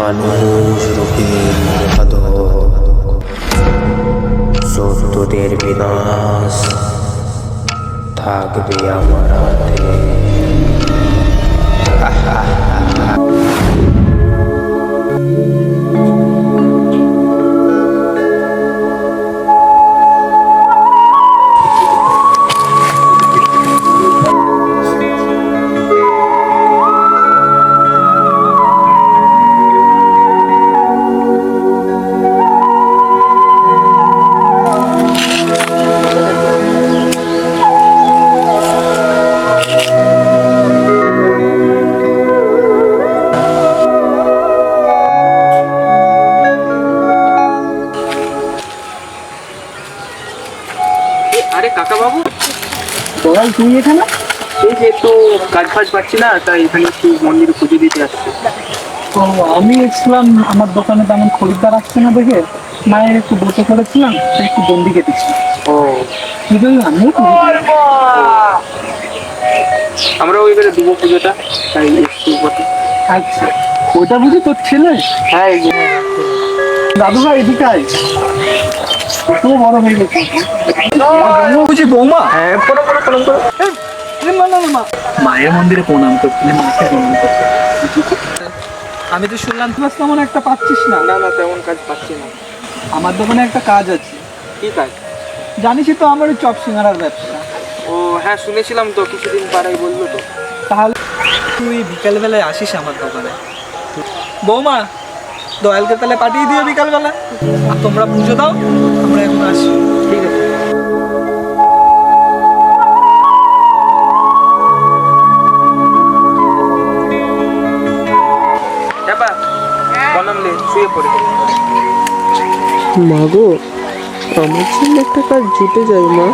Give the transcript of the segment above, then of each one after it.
মানুষ রূপী মহাদক, শত্রুদের বিনাশ থাকবে আমার হাতে। আরে কাকা বাবু, বল তুই এখানে? এই যে একটু কাজ ফাজ পাচ্ছি না, তাই এখানে একটু মন্দিরে পুজো দিতে আসছি। তো আমি এসেছিলাম, আমার দোকানে তেমন খরিদ্দার আসছে না দেখে মায়ের একটু বসে করেছিলাম, তাই একটু বন্দি কেটেছি। ও, কিন্তু আমিও আমরা এবারে দেবো পুজোটা, তাই একটু বসে। আচ্ছা, ওইটা বুঝি তোর ছেলে? হ্যাঁ, দাদু ভাই এদিকে আয়, কত বড় হয়ে গেছে বুঝি বৌমা। হ্যাঁ, প্রণাম করো, প্রণাম করো। মায়ের মন্দিরে প্রণাম করছি, মাকে প্রণাম করছি। আমি তো শুনলাম তুই তেমন একটা পাচ্ছিস না। না না, তেমন কাজ পাচ্ছি না। আমার দোকানে একটা কাজ আছে। কি কাজ? জানিসই তো আমার ওই চপ সিঙ্গারার ব্যবসা। ও হ্যাঁ, শুনেছিলাম তো, কিছুদিন পাড়াই বললো তো। তাহলে তুই বিকালবেলায় আসিস আমার দোকানে। বৌমা, দয়ালকে তাহলে পাঠিয়ে দিও বিকালবেলা, আর তোমরা পুজো দাও, আমরা এখন আসি। ঠিক আছে। প্রণাম লে, শুয়ে পড়ে। মা গো, আমার জন্য একটা কাজ জুটে যায় মা।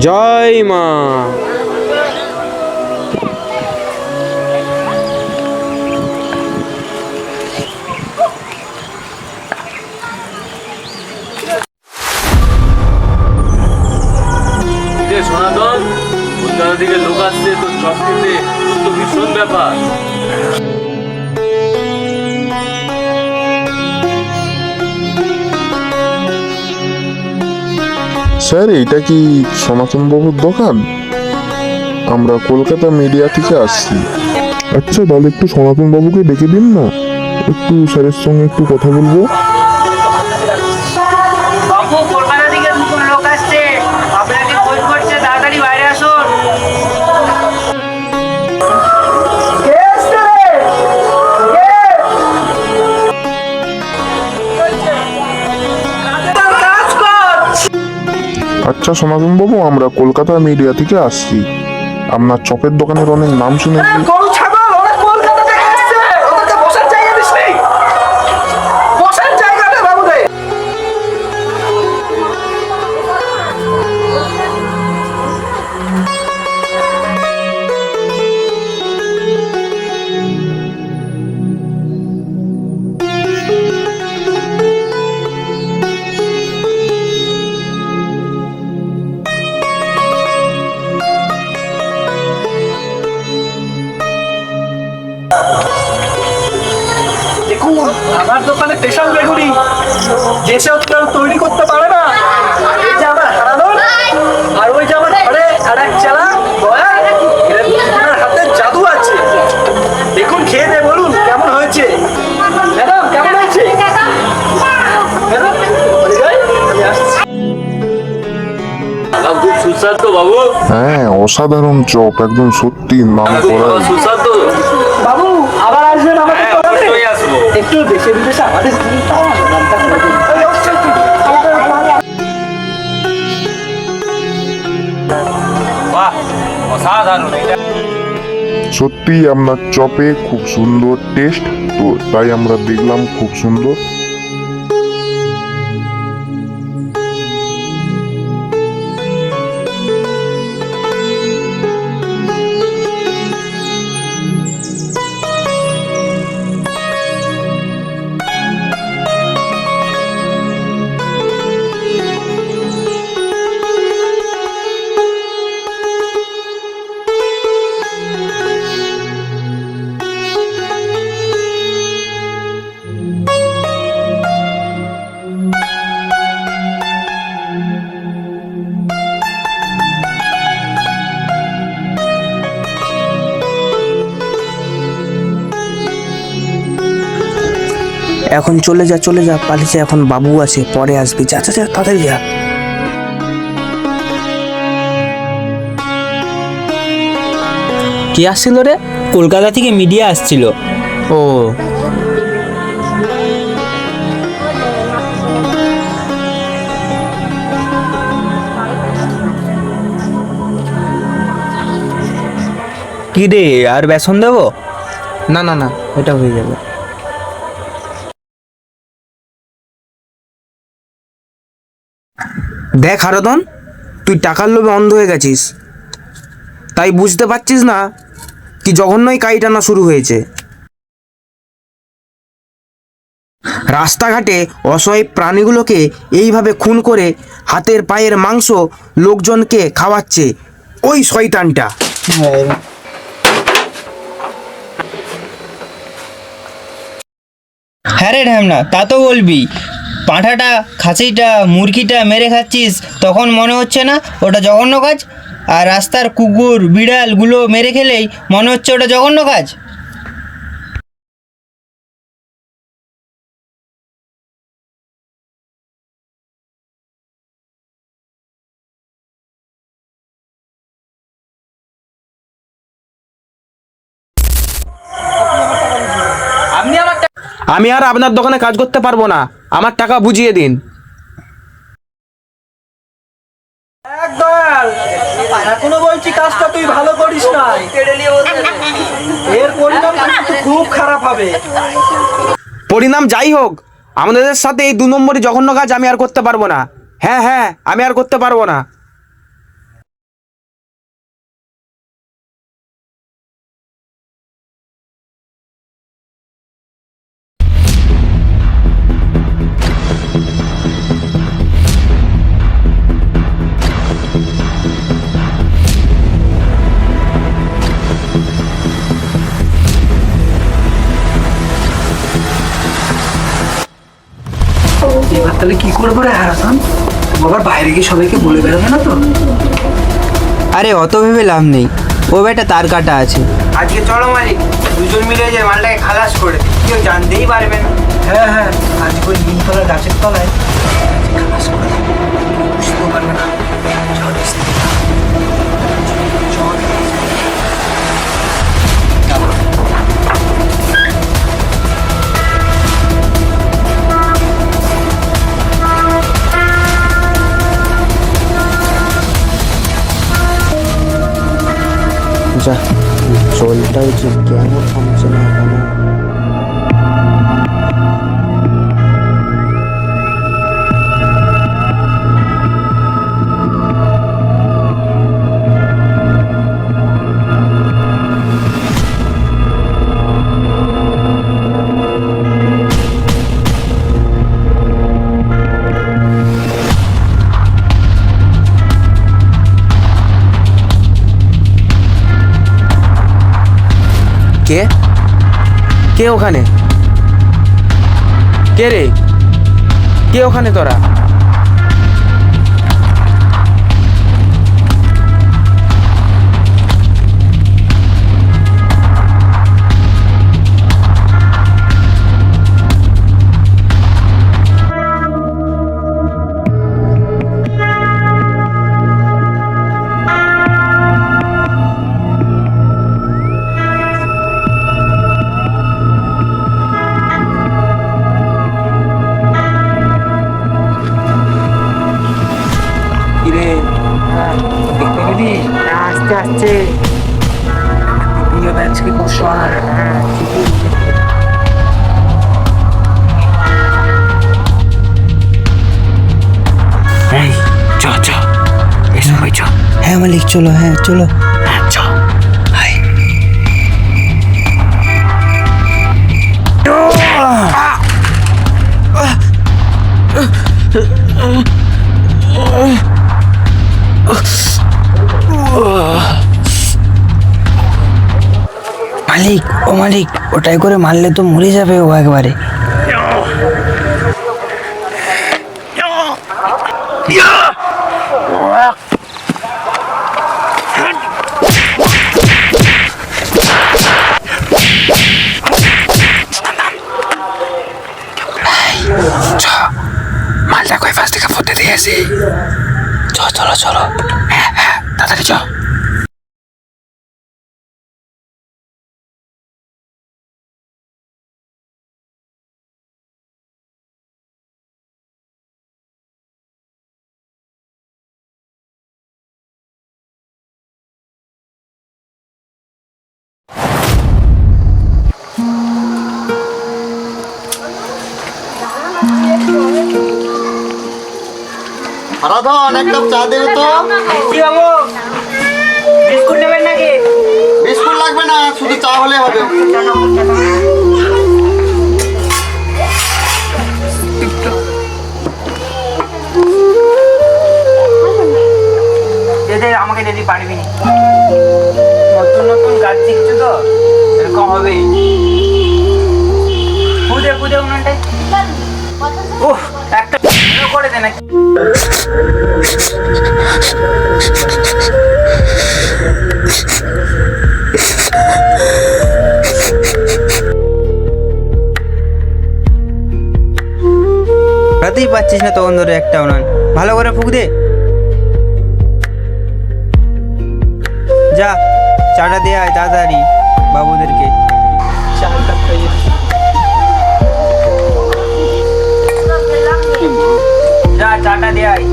জয় মা। সনাতন, কলকাতা থেকে লোক আসছে তো চপ খেতে, তো ভীষণ ব্যাপার। স্যার, এটা কি সনাতন বাবুর দোকান? আমরা কলকাতা মিডিয়া থেকে আসছি। আচ্ছা, তাহলে একটু সনাতন বাবুকে ডেকে দিন না, একটু স্যারের সঙ্গে একটু কথা বলবো। বাবু, কলকাতা থেকে নতুন লোক আসছে, আপনাকে খোঁজ করছে, তাড়াতাড়ি বাইরে আসুন। আচ্ছা সনাতন বাবু, আমরা কলকাতা মিডিয়া থেকে আসছি। আপনার চপের দোকানের অনেক নাম শুনেছি। দেখুন, আমার দোকানে স্পেশাল বেগুনি, দেশেও কেউ তৈরি করতে পারে না। এই যে আমার হারাধন, আর ওই যে আমার ঘরে আর এক চালা দয়াল, এর হাতে জাদু আছে। দেখুন, খেয়ে দিয়ে বলুন কেমন হয়েছে। ম্যাডাম, কেমন হয়েছে? ম্যাডাম, আমি আসছি। খুব সুস্বাদু বাবু। হ্যাঁ, অসাধারণ চপ, একদম সত্যি নাম করা। সুস্বাদু বাবু, আবার আসবেন আমাদের হ্যাঁ, দোকানে। অবশ্যই আসবো। একটু দেশে বিদেশে আমাদের নামটা করে দিন। বাহ, অসাধারণ। এটা সত্যি আপনার চপে খুব সুন্দর টেস্ট, তো তাই আমরা দেখলাম খুব সুন্দর। এখন চলে যা পালিয়ে যা, এখন বাবু আছে, পরে আসবি, যা যা যা, তাড়াতাড়ি যা। কে আসছিল রে? কলকাতা থেকে মিডিয়া আসছিল। ও কি রে, আর বেসন দেবো? না না না, এটা হয়ে যাবে। দেখ হারাধন, তুই টাকার লোভে অন্ধ হয়ে গেছিস, তাই বুঝতে পারছিস না কি জঘন্যই কাই টানা শুরু হয়েছে। রাস্তাঘাটে অসহায় প্রাণীগুলোকে এইভাবে খুন করে হাতের পায়ের মাংস লোকজনকে খাওয়াচ্ছে ওই শয়তানটা। হ্যাঁ রে ঢ্যামনা, তা তো বলবি। পাঁঠাটা, খাসিটা, মুরগিটা মেরে খাচ্ছিস, তখন মনে হচ্ছে না ওটা জঘন্য কাজ? আর রাস্তার কুকুর বিড়ালগুলো মেরে খেলেই মনে হচ্ছে ওটা জঘন্য কাজ? আমি আর আপনার দোকানে কাজ করতে পারবো না, আমার টাকা বুঝিয়ে দিন। একদম, এখনো বলছি কাজটা তুই ভালো করিস না, এর পরিণাম কিন্তু খুব খারাপ হবে। পরিণাম যাই হোক, আমাদের সাথে এই 2 নম্বরই জঘন্য কাজ আমি আর করতে পারবো না। হ্যাঁ হ্যাঁ, আমি আর করতে পারবো না। এবার তাহলে কি করবো রে হারাধন? আবার বাইরে গিয়ে সবাইকে বলে বেরোবে না তো? আরে অত ভেবে লাভ নেই, ও বেটা তার কাটা আছে। আজকে চলো মালিক, দুজন মিলে যে মালটাকে খালাস করে দিই, কেউ জানতেই পারবে না। হ্যাঁ হ্যাঁ, আজকে ওই নিমতলা গাছের তলায় খালাস করে দেবো, বুঝতেও পারবে না। চল, চল। যা, জলটাও যে কেন থামছে না কেন? কে কে ওখানে? কে রে? কে ওখানে তোরা? আস্তে আস্তে আজকে পরশু আর চ চ, এসো ভাই চ। হ্যাঁ মালিক, চলো, হ্যাঁ চলো। হ্যাঁ চ। মালিক, ও মালিক, ওটাই করে মারলে তো মরে যাবে ও একবারে। দেখো এই পাশ থেকে পড়তে দিয়ে আসি। চলো চলো, হ্যাঁ তাড়াতাড়ি চ। হারাধন এক কাপ চা দেবে তো। কি বাবু, বিস্কুট নেবেন নাকি? বিস্কুট লাগবে না, শুধু চা হলে হবে। দে আমাকে দিদি, পারবি না, নতুন নতুন গাছ শিখছো তো এরকম হবেই। পুদে উনানটাই একটা করে দে নাকি। রাতেই পাচ্ছিস না তখন ধরে একটা উনান, ভালো করে ফুক দে। যা চাটা দে আয় তাড়াতাড়ি বাবুদেরকে। যা চাটা দে আয়।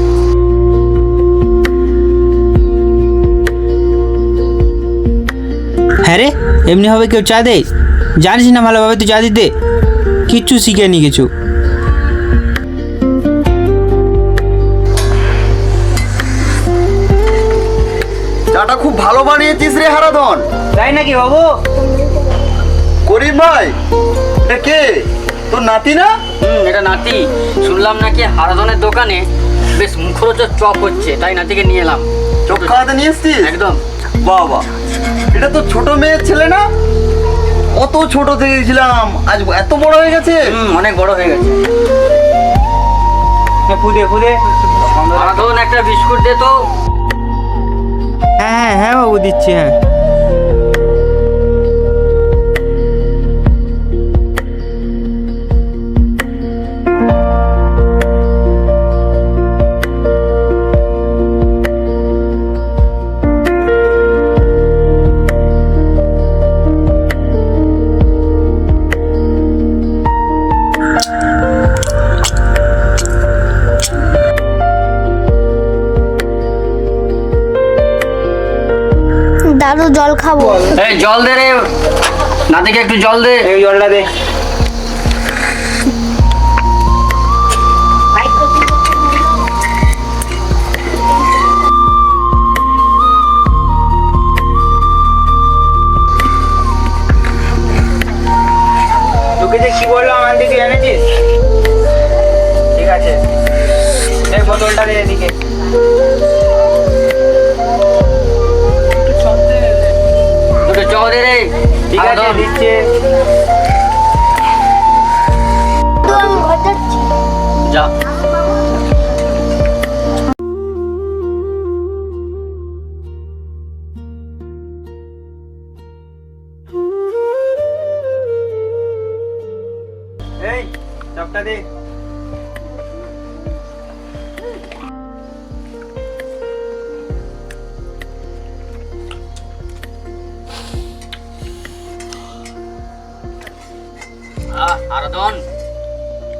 হ্যাঁ রে, এমনি হবে কেউ চা দে? জানিস না ভালোভাবে তুই চা দিতে? কিচ্ছু শিখেনি কিছু। চাটা খুব ভালো বানিয়েছিস রে হারাধন। তাই নাকি বাবু? করিম ভাই, এটা কে? তোর নাতি না? এটা নাতি। শুনলাম নাকি হারাধনের দোকানে বেশ মুখরোচক চপ হচ্ছে, তাই নাতিকে নিয়ে এলাম। চোখ খাওয়াতে নিয়ে এসছিস? একদম। বাবা, এটা তো ছোট মেয়ের ছেলে না? অত ছোট দেখেছিলাম, আজ এত বড় হয়ে গেছে। অনেক বড় হয়ে গেছে। ফুদে হারাধন একটা বিস্কুট দে তো। হ্যাঁ বাবু দিচ্ছি। হ্যাঁ দাদু জল খাবো। এই জল দে রে, নাতিকে একটু জল দে। এই জলটা দে। তোকে যে কি বললাম আনতে, তুই এনেছিস? ঠিক আছে, এই বোতলটা দে এদিকে। দুটো চ দে রে। ঠিক আছে, হারাধন। দিচ্ছে। তো আমি ঘর যাচ্ছি। যা। এই চপটা দে। হারাধন,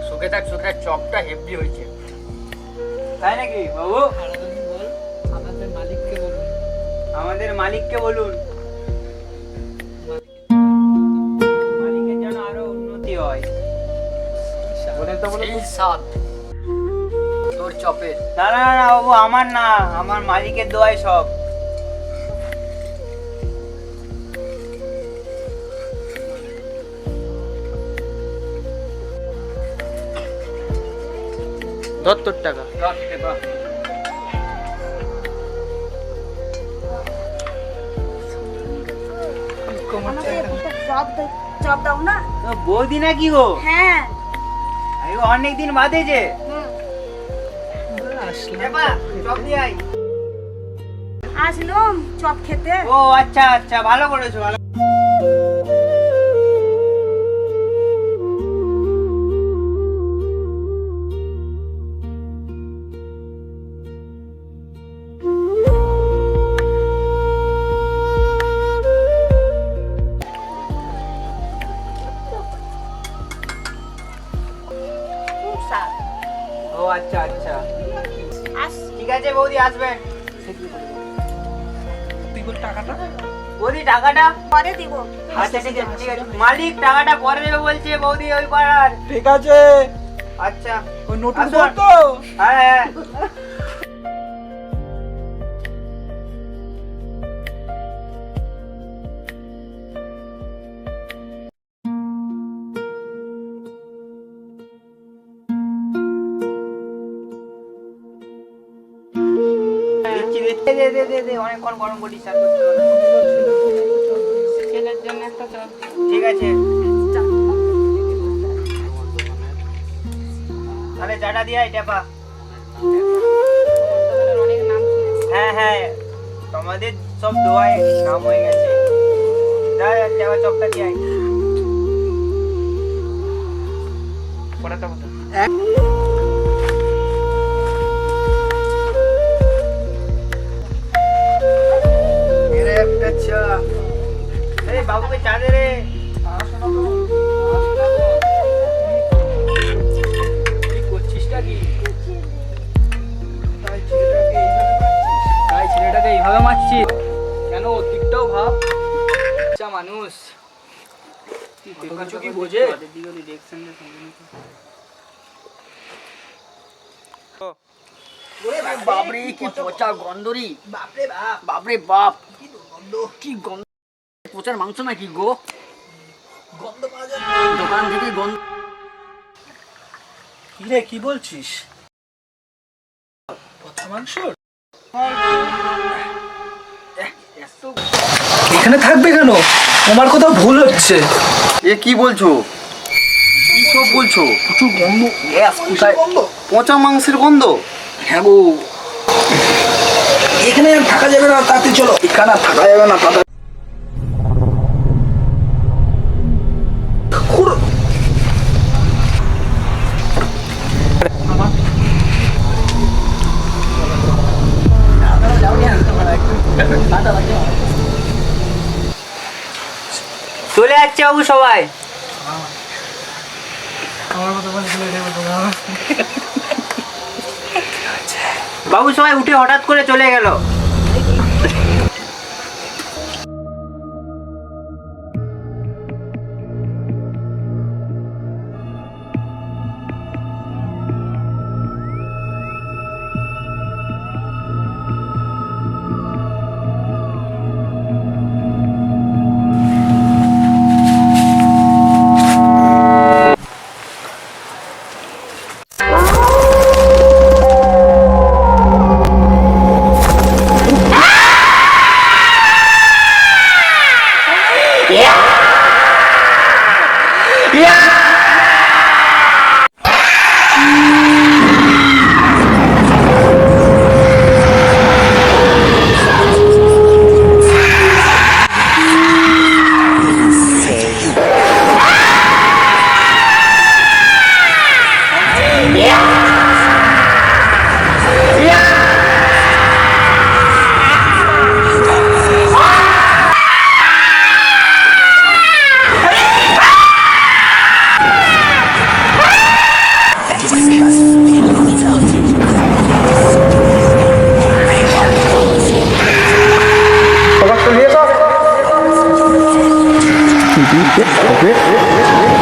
সুখে থাক চপটা হেভি হয়েছে। তাই নাকি বাবু? আমাদের মালিককে বলুন, মালিকের যেন আরো উন্নতি হয়। এই স্বাদ তোর চপের। না বাবু, আমার না, আমার মালিকের দোয়ায় সব। ধর তোর টাকা। চপ দাও না। তো বৌদি নাকি গো? হ্যাঁ অনেকদিন বাদে যে। চপ দিয়ে আয়। আসলাম চপ খেতে। ও আচ্ছা, ভালো করেছো, ভালো। ও আচ্ছা আচ্ছা, আসছি। ঠিক আছে বৌদি আসবেন। তুই বল টাকাটা। বৌদি টাকাটা পরে দিব। আচ্ছা ঠিক আছে ঠিক আছে, মালিক টাকাটা পরে দেবে বলছে বৌদি ওই পাড়ার। ঠিক আছে, আচ্ছা ওই নোটুস আসুন। বল তো। হ্যাঁ হ্যাঁ। দিচ্ছি, দিচ্ছি। দে, অনেকক্ষণ গরম করিস আর করতে হবে না। ছেলের জন্য একটা চপ। ঠিক আছে, তাহলে চাটা দিয়ে আয় টেপা। অনেক নাম শুনেছি। হ্যাঁ হ্যাঁ, তোমাদের সব দোয়ায় নাম হয়ে গেছে। যা টেপা চপটা দিয়ে আয়। পড়াটা বলো। এরে একটা চা। এই বাবুকে চা দে রে। কি করছিসটা কি? তাই ছেলেটাকে এইভাবে মারছিস? কেন ওর দিকটাও ভাব। আচ্ছা মানুষ কিছু কি বোঝে? বাপরে কি পচা গন্ধরি, বাপরে বাপ, বাপরে বাপ, কি গন্ধ, পচার মাংস নাকি গো, গন্ধ পাওয়া যায় দোকান থেকে গন্ধ। কি রে কি বলছিস? পচা মাংস এখানে থাকবে কেন? তোমার কোথাও ভুল হচ্ছে। এ কি বলছো? কি সব বলছো? প্রচুর গন্ধ। পচা মাংসের গন্ধ? হ্যাঁ গো, এখানে আর থাকা যাবে না, তাতে চলো। এখানে আর থাকা যাবে না, তাতে চলে যাচ্ছে বাবু সবাই। বাবু সবাই উঠে হঠাৎ করে চলে গেল। Okay.